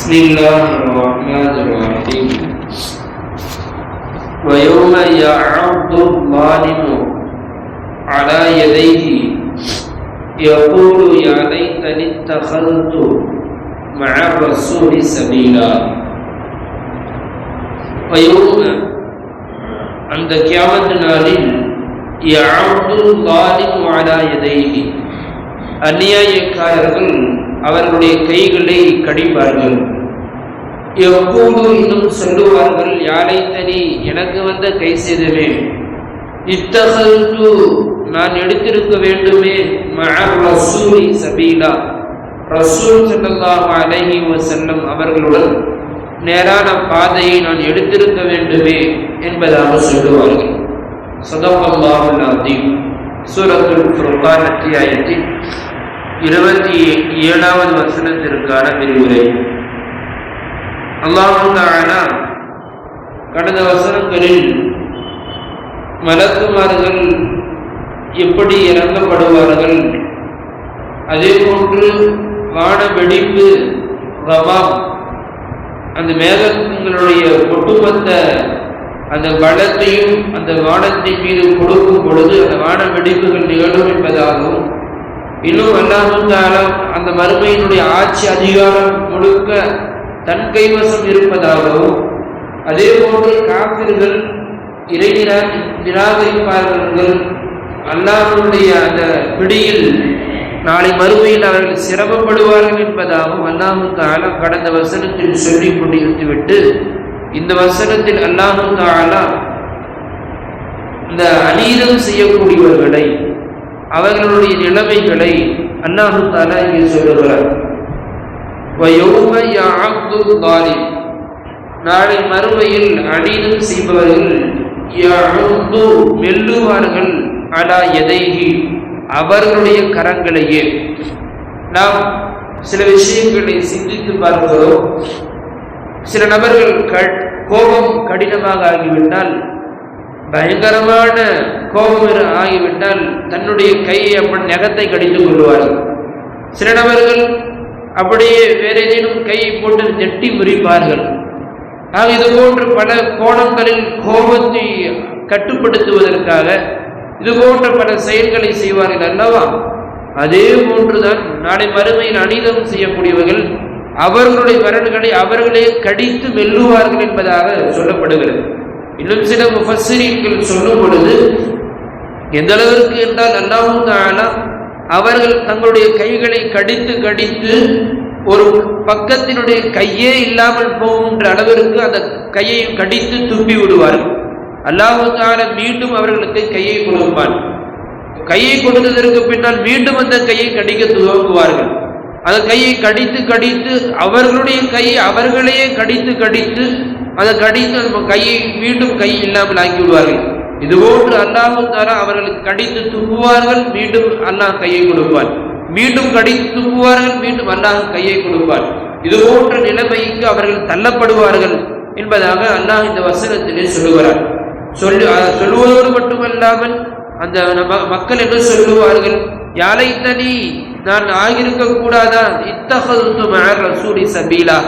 بسم الله الرحمن الرحيم ويوم يعض الظالم على يديه يقول يا ليتني اتخذت مع الرسول سبيلا ويوم அந்த கியாமத் நாளில் يعض الظالم على يديه அநியாயக்காரர்கள் அவர்களுடைய கைகளை கடிப்பார்கள். எப்போது இன்னும் சொல்லுவார்கள், யாலைத்தனி எனக்கு வந்த கை செய்தவே, இத்தகது நான் எடுத்திருக்க வேண்டுமே, மஅர் ரசூலி சபீலா ரசூல் ஸல்லல்லாஹு அலைஹி வஸல்லம் அவர்களுடன் நேரான பாதையை நான் எடுத்திருக்க வேண்டுமே என்பதாக சொல்லுவார்கள். ஸதகல்லாஹுல் அஸீம். சூரத்துல் ஃபுர்கான் அத்தியாயத்தின் 27வது வசனத்திற்கான விரிவுரை. அல்லாஹ் தஆலா கடந்த வசனங்களில் மலக்குமார்கள் எப்படி இறங்கப்படுவார்கள், அதே போன்று வான வெடிப்பு, கமாம், அந்த மேகங்களுடைய ஒட்டுமொத்த அந்த பலத்தையும் அந்த வானத்தின் மீது கொடுக்கும் பொழுது அந்த வான வெடிப்புகள் நிகழும் என்பதாகவும், இன்னும் அல்லாஹ் தஆலா அந்த மறுமையினுடைய ஆட்சி அதிகாரம் முழுக்க தன் கைவசம் இருப்பதாகவும், அதே போன்று காபிர்கள் இறை நிராகரிப்பார்கள் அல்லாஹ்வுடைய அந்த பிடியில் நாளை மறுமையில் அவர்கள் சிரமப்படுவார்கள் என்பதாகவும் அல்லாஹ் தஆலா கடந்த வசனத்தில் சொல்லிக் கொண்டிருந்துவிட்டு இந்த வசனத்தில் அல்லாஹ் தஆலா இந்த அநீதம் செய்யக்கூடியவர்களை, அவர்களுடைய நிலைமைகளை அல்லாஹ் தஆலா இங்கே சொல்லுகிறார். வயௌம யஅது ஸாலிம், நாளை மறுமையில் அநீதம் செய்பவர்கள் யஅது மெல்லுவார்கள், அலா யதைஹி அவர்களுடைய கரங்களையே. நாம் சில விஷயங்களை சிந்தித்து பார்க்கிறோம். சில நபர்கள் கோபம் கடினமாக ஆகிவிட்டால், பயங்கரமான கோபம் ஆகிவிட்டால் தன்னுடைய கையை அப்படி நகத்தை கடித்துக் கொள்வார்கள். சில நபர்கள் அப்படியே வேற ஏதேனும் கையை போட்டு நெட்டி முறிப்பார்கள். ஆக இது போன்று பல கோணங்களில் கோபத்தை கட்டுப்படுத்துவதற்காக இது போன்ற பல செயல்களை செய்வார்கள் அல்லவா? அதே போன்றுதான் நாளை மறுமையில் அநீதம் செய்யக்கூடியவர்கள் அவர்களுடைய விரல்களை அவர்களே கடித்து மெல்லுவார்கள் என்பதாக சொல்லப்படுகிறது. இன்னும் சில முஃபஸ்ஸிரீன்கள் சொல்லும் பொழுது, எந்த அளவிற்கு என்றால் அல்லாஹ் தஆலா அவர்கள் தங்களுடைய கைகளை கடித்து கடித்து ஒரு பக்கத்தினுடைய கையே இல்லாமல் போகின்ற அளவிற்கு அந்த கையை கடித்து துப்பி விடுவார்கள். அல்லாஹ் தஆலா மீண்டும் அவர்களுக்கு கையை கொடுப்பான். கையை கொடுத்ததற்கு பின்னால் மீண்டும் அந்த கையை கடிக்க துவங்குவார்கள். அந்த கையை கடித்து கடித்து அவர்களுடைய கையை அவர்களையே கடித்து கடித்து அதை கடித்து கையை மீண்டும் கை இல்லாமல் ஆக்கி விடுவார்கள். இதுபோன்று அல்லாஹ் தஆலா அவர்களுக்கு கடித்து துப்புவார்கள், மீண்டும் அல்லாஹ் கையை கொடுப்பார். மீண்டும் கடித்து துப்புவார்கள், மீண்டும் அல்லாஹ் கையை கொடுப்பார். இதுபோன்ற நிலைமைக்கு அவர்கள் தள்ளப்படுவார்கள் என்பதாக அல்லாஹ் இந்த வசனத்திலே சொல்லுகிறார். சொல்லுவதோடு மட்டுமல்லாமல் அந்த மக்கள் என்ன சொல்லுவார்கள், யாலைத்தனி நான் ஆகியிருக்க கூடாதா, இத்தகது மஅ ரசூலி சபீலா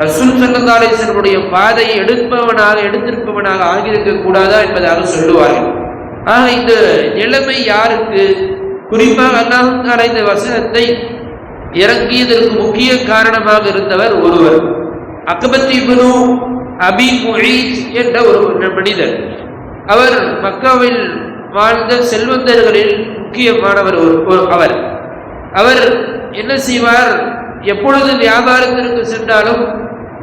ரசூல் ஸல்லல்லாஹு அலைஹி வஸல்லம் பாதையை எடுத்திருப்பவனாக ஆகியிருக்க கூடாதா என்பதாக சொல்லுவார்கள். ஆக இந்த நிலைமை யாருக்கு? குறிப்பாக அல்லாஹ் தஆலா இந்த வசனத்தை இறங்கியதற்கு முக்கிய காரணமாக இருந்தவர் ஒருவர், அக்பத் இப்னு அபி முஈத் என்ற ஒரு மனிதர். அவர் மக்காவில் வாழ்ந்த செல்வந்தர்களில் முக்கியமானவர். அவர் என்ன செய்வார், எப்பொழுது வியாபாரத்திற்கு சென்றாலும்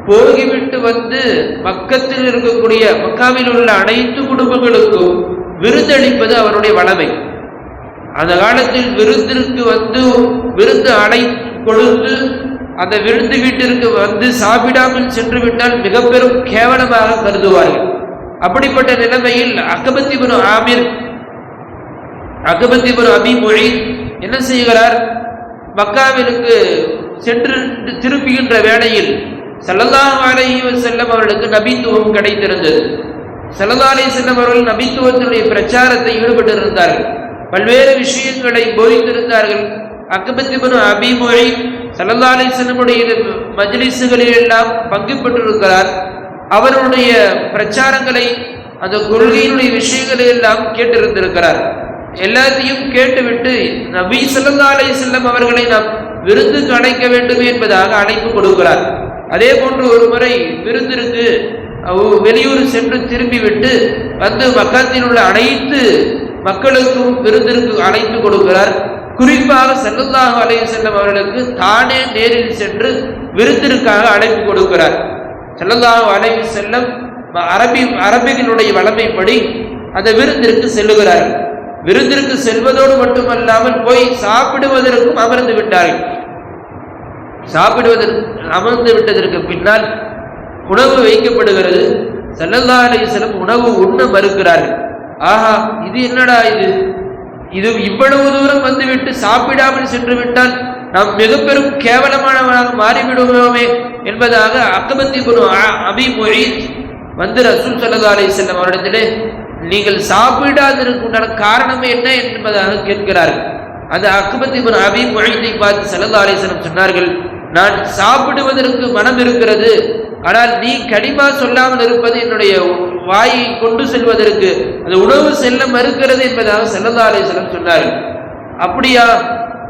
போகிவிட்டு வந்து மக்கத்தில் இருக்கக்கூடிய மக்காவில் உள்ள அனைத்து குடும்பங்களுக்கும் விருந்தளிப்பது அவருடைய வளமை. அந்த காலத்தில் விருந்திற்கு வந்து விருந்து கொடுத்து அந்த விருந்து வீட்டிற்கு வந்து சாப்பிடாமல் சென்று விட்டால் மிக பெரும் கேவலமாக கருதுவார்கள். அப்படிப்பட்ட நிலைமையில் அக்பத் இப்னு அபி முஈத் என்ன செய்கிறார், மக்காவிற்கு சென்று திரும்புகின்ற வேளையில் ஸல்லல்லாஹு அலைஹி வஸல்லம் அவர்களுக்கு நபித்துவம் கிடைத்திருந்தது. ஸல்லல்லாஹு அலைஹி வஸல்லம் அவர்கள் நபித்துவத்தினுடைய பிரச்சாரத்தை ஈடுபட்டிருந்தார்கள். பல்வேறு விஷயங்களை போதித்திருந்தார்கள். அக்பத் இப்னு அபீ முஹைத் ஸல்லல்லாஹு அலைஹி வஸல்லமுடைய மஜ்லிஸ்களில் எல்லாம் பங்கு பெற்றிருக்கிறார். அவருடைய பிரச்சாரங்களை, அந்த கொள்கையினுடைய விஷயங்களை எல்லாம் கேட்டிருந்திருக்கிறார். எல்லாத்தையும் கேட்டுவிட்டு நபி ஸல்லல்லாஹு அலைஹி வஸல்லம் அவர்களை நாம் விருந்துக்கு அழைக்க வேண்டும் என்பதாக அழைப்பு கொடுக்கிறார். அதே போன்று ஒரு முறை விருந்திற்கு வெளியூர் சென்று திரும்பிவிட்டு வந்து மக்கத்தில் உள்ள அனைத்து மக்களுக்கும் விருந்திற்கு அழைப்பு கொடுக்கிறார். குறிப்பாக ஸல்லல்லாஹு அலைஹி வஸல்லம் அவர்களுக்கு தானே நேரில் சென்று விருந்திற்காக அழைப்பு கொடுக்கிறார். ஸல்லல்லாஹு அலைஹி வஸல்லம் அரபிகளுடைய வழமைப்படி அந்த விருந்திற்கு செல்லுகிறார்கள். விருந்திற்கு செல்வதோடு மட்டுமல்லாமல் போய் சாப்பிடுவதற்கும் அமர்ந்து விட்டார்கள். அமர்ந்து விட்டதற்கு பின்னால் உணவு வைக்கப்படுகிறது. ஸல்லல்லாஹு அலைஹி வஸல்லம் உணவு உண்ண மறுக்கிறார்கள். ஆஹா, இது என்னடா இது இவ்வளவு தூரம் வந்துவிட்டு சாப்பிடாமல் சென்று விட்டால் நாம் மிக பெரும் கேவலமானவனாக மாறிவிடுவோமே என்பதாக அக்பத் இப்னு அபீ முஹைத் வந்து ரசூல் ஸல்லல்லாஹு அலைஹி வஸல்லம் அவரிடத்திலே நீங்கள் சாப்பிடாததற்குண்டான காரணம் என்ன என்பதாக கேட்கிறார்கள். அந்த அக்பத் இப்னு அபீ முஹைத்தை பார்த்து ஸல்லல்லாஹு அலைஹி வஸல்லம் சொன்னார்கள், நான் சாப்பிடுவதற்கு மனம் இருக்கிறது, ஆனால் நீ கலிமா சொல்லாமல் இருப்பது என்னுடைய வாயை கொண்டு செல்வதற்கு அந்த உணவு செல்ல மறுக்கிறது என்பதாக ஸல்லல்லாஹு அலைஹி வஸல்லம் சொன்னார்கள். அப்படியா,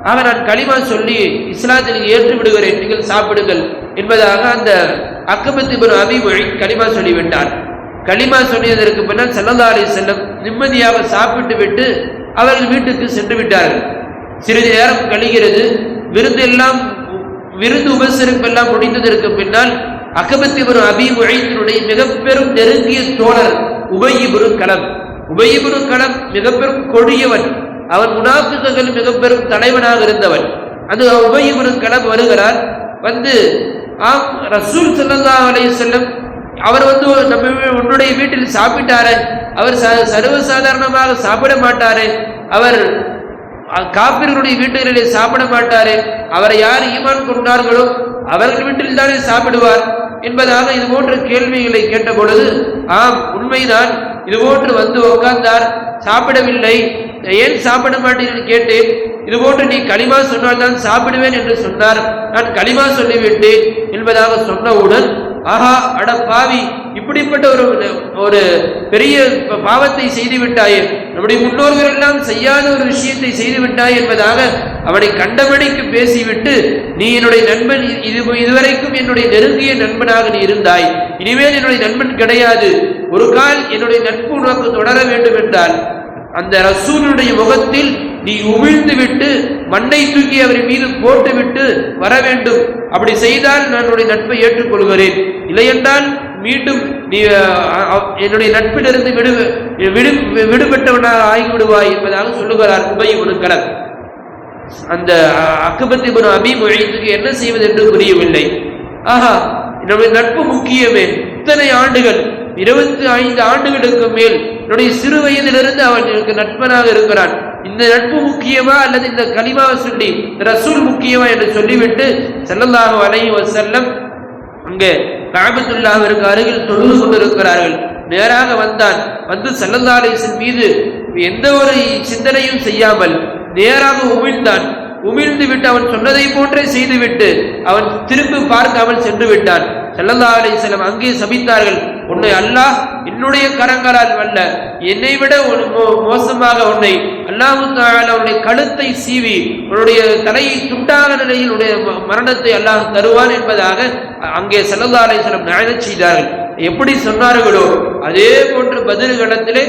ஆக நான் கலிமா சொல்லி இஸ்லாத்தில் ஏற்று விடுகிறேன், நீங்கள் சாப்பிடுங்கள் என்பதாக அந்த அக்பத் இப்னு அபீ முஹைத் கலிமா சொல்லிவிட்டார். கலிமா சொன்னதற்கு பின்னால் ஸல்லல்லாஹு அலைஹி வஸல்லம் நிம்மதியாக சாப்பிட்டு விட்டு அவர்கள் வீட்டுக்கு சென்று விட்டார்கள். சிறிது நேரம் கழிகிறது. விருந்து உபசரிப்பெல்லாம் முடிந்ததற்கு பின்னால் அக்பத் இப்னு அபீ முஹைத்தினுடைய மிக பெரும் நெருங்கிய தோழர் உபய் இப்னு கலப் மிக பெரும் கொடியவன். அவன் முனாஃபிக்குகள் மிக பெரும் தலைவனாக இருந்தவன். அந்த உபய் இப்னு கலப் வருகிறார். வந்து ரசூல் ஸல்லல்லாஹு அலைஹி வஸல்லம் அவர் வந்து உன்னுடைய வீட்டில் சாப்பிட்டாரே, அவர் சர்வசாதாரணமாக சாப்பிட மாட்டாரே, அவர் காபிர்களுடைய வீட்டுகளிலே சாப்பிட மாட்டாரே, அவரை யார் ஈமான் கொண்டார்களோ அவர்கள் வீட்டில் தானே சாப்பிடுவார் என்பதாக இது போன்ற கேள்விகளை கேட்ட பொழுது, ஆம் உண்மைதான், இது போன்று வந்து உட்கார்ந்தார், சாப்பிடவில்லை, ஏன் சாப்பிட மாட்டேன் என்று கேட்டேன். இது போன்று நீ கலிமா சொன்னால் தான் சாப்பிடுவேன் என்று சொன்னார், நான் கலிமா சொல்லிவிட்டேன் என்பதாக சொன்னவுடன், ஆஹா அட பாவி, இப்படிப்பட்ட ஒரு பெரிய பாவத்தை செய்து விட்டாயே, நம்முடைய முன்னோர்கள் எல்லாம் செய்யாத ஒரு விஷயத்தை செய்து விட்டாய் என்பதாக அவனை கண்டபடிக்கு பேசிவிட்டு, நீ என்னுடைய நண்பன், இதுவரைக்கும் என்னுடைய நெருங்கிய நண்பனாக நீ இருந்தாய், இனிமேல் என்னுடைய நண்பன் கிடையாது, ஒரு கால் என்னுடைய நட்பு உனக்கு தொடர வேண்டும் என்றால் அந்த ரசூலுடைய முகத்தில் நீ உமிழ்ந்து விட்டு மண்ணை தூக்கி அவரின் மீது போட்டுவிட்டு வர வேண்டும். அப்படி செய்தால் நான் என்னுடைய நட்பை ஏற்றுக்கொள்கிறேன், இல்லையென்றால் மீண்டும் நீ என்னுடைய நட்பிலிருந்து விடுபட்டவனாக ஆகிவிடுவாய் என்பதாக சொல்லுகிறார் உபய் இப்னு கலப். அந்த அக்பத் இப்னு அபீ முஹைத்துக்கு என்ன செய்வது என்று புரியவில்லை. ஆஹா, என்னுடைய நட்பு முக்கியமே, இத்தனை ஆண்டுகள் 25 ஆண்டுகளுக்கு மேல் என்னுடைய சிறு வயதிலிருந்து அவன் எனக்கு நட்பனாக இருக்கிறான், இந்த நட்பு முக்கியமா அல்லது இந்த கலிமாவை சொல்லி ரசூல் முக்கியமா என்று சொல்லிவிட்டு ஸல்லல்லாஹு அலைஹி வஸல்லம் அங்கே கஅபத்துல்லாஹ்விற்கு அருகில் தொழுது கொண்டிருக்கிறார்கள். நேராக வந்தான். வந்து ஸல்லல்லாஹு அலைஹி வஸல்லம் மீது எந்த ஒரு சிந்தனையும் செய்யாமல் நேராக உமிழ்ந்தான். உமிழ்ந்து விட்டு அவன் சொன்னதை போன்றே செய்துவிட்டு அவன் திரும்பி பார்க்காமல் சென்று விட்டான். ஸல்லல்லாஹு அலைஹி வஸல்லம் அங்கே சபித்தார்கள், உன்னை அல்லாஹ் என்னுடைய கரங்களால் அல்ல, என்னை விட மோசமாக உன்னை அல்லாஹ் தஆலா உன்னுடைய கழுத்தை சீவி உன்னுடைய தலையை துண்டான நிலையில் உன்னுடைய மரணத்தை அல்லாஹ் தருவான் என்பதாக அங்கே ஸல்லல்லாஹு அலைஹி வஸல்லம் நியாயம் செய்தார்கள். எப்படி சொன்னார்களோ அதே போன்று பத்ர் களத்திலே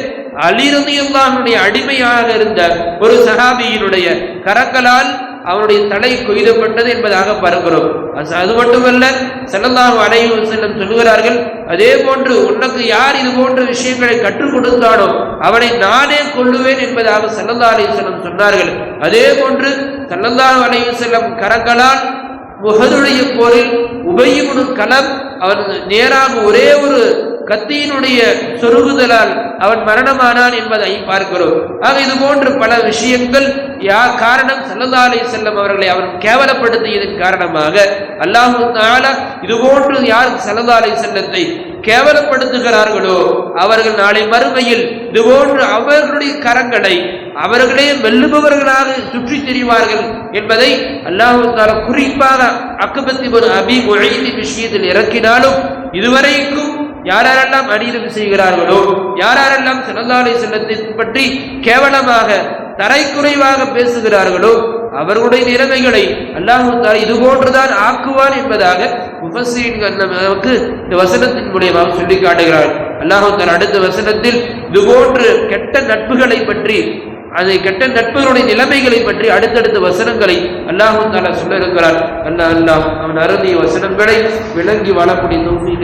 அலி ரலியல்லாஹு அன்ஹுடைய அடிமையாக இருந்த ஒரு சஹாபியினுடைய கரங்களால் அவருடைய தலை கொய்தப்பட்டது என்பதாக பார்க்கிறோம். அது மட்டுமல்ல, ஸல்லல்லாஹு அலைஹி வஸல்லம் சொல்கிறார்கள், அதே போன்று உனக்கு யார் இது போன்ற விஷயங்களை கற்றுக் கொடுத்தானோ அவனை நானே கொள்ளுவேன் என்பதாக ஸல்லல்லாஹு அலைஹி வஸல்லம் சொன்னார்கள். அதே போன்று ஸல்லல்லாஹு அலைஹி வஸல்லம் கரங்களால் உஹதுடைய போரில் உபய் இப்னு கலப் அவன் நேராக ஒரே ஒரு கத்தியினுடைய சொருகுதலால் அவன் மரணமானான் என்பதை பார்க்கிறோம். ஆக இது போன்று பல விஷயங்கள் காரணம் ஸல்லல்லாஹு அலைஹி வஸல்லம் அவர்களை அவன் கேவலப்படுத்தியதன் காரணமாக அல்லாஹ் தஆலா இதுபோன்று யார் ஸல்லல்லாஹு அலைஹி வஸல்லத்தை கேவலப்படுத்துகிறார்களோ அவர்கள் நாளை மறுமையில் இதுபோன்று அவர்களுடைய கரங்களை அவர்களே வெல்லுபவர்களாக சுற்றி திரிவார்கள் என்பதை அல்லாஹ் தஆலா குறிப்பாக அக்பத் இப்னு அபீ முஐத் விஷயத்தில் இறக்கினாலும் இதுவரைக்கும் யாரெல்லாம் அநீதம் செய்கிறார்களோ யாரெல்லாம் ஸல்லல்லாஹு அலைஹி வஸல்லத்தை பற்றி கேவலமாக தரைக்குறைவாக பேசுகிறார்களோ அவர்களுடைய நிலைமைகளை அல்லாஹ் தஆலா இது போன்றுதான் ஆக்குவான் என்பதாக முஃபஸ்ஸிரீன்கள் நமக்கு இந்த வசனத்தின் மூலமாக சொல்லி காட்டுகிறார்கள். அல்லாஹ் தஆலா அடுத்த வசனத்தில் இதுபோன்று கெட்ட நட்புகளை பற்றி அதை கெட்ட நட்புகளுடைய நிலைமைகளை பற்றி அடுத்தடுத்த வசனங்களை அல்லாஹ் தஆலா சொல்ல இருக்கிறார். அல்லாஹ் அவன் அருளிய வசனங்களை விளங்கி வாழக்கூடிய தௌஃபீக்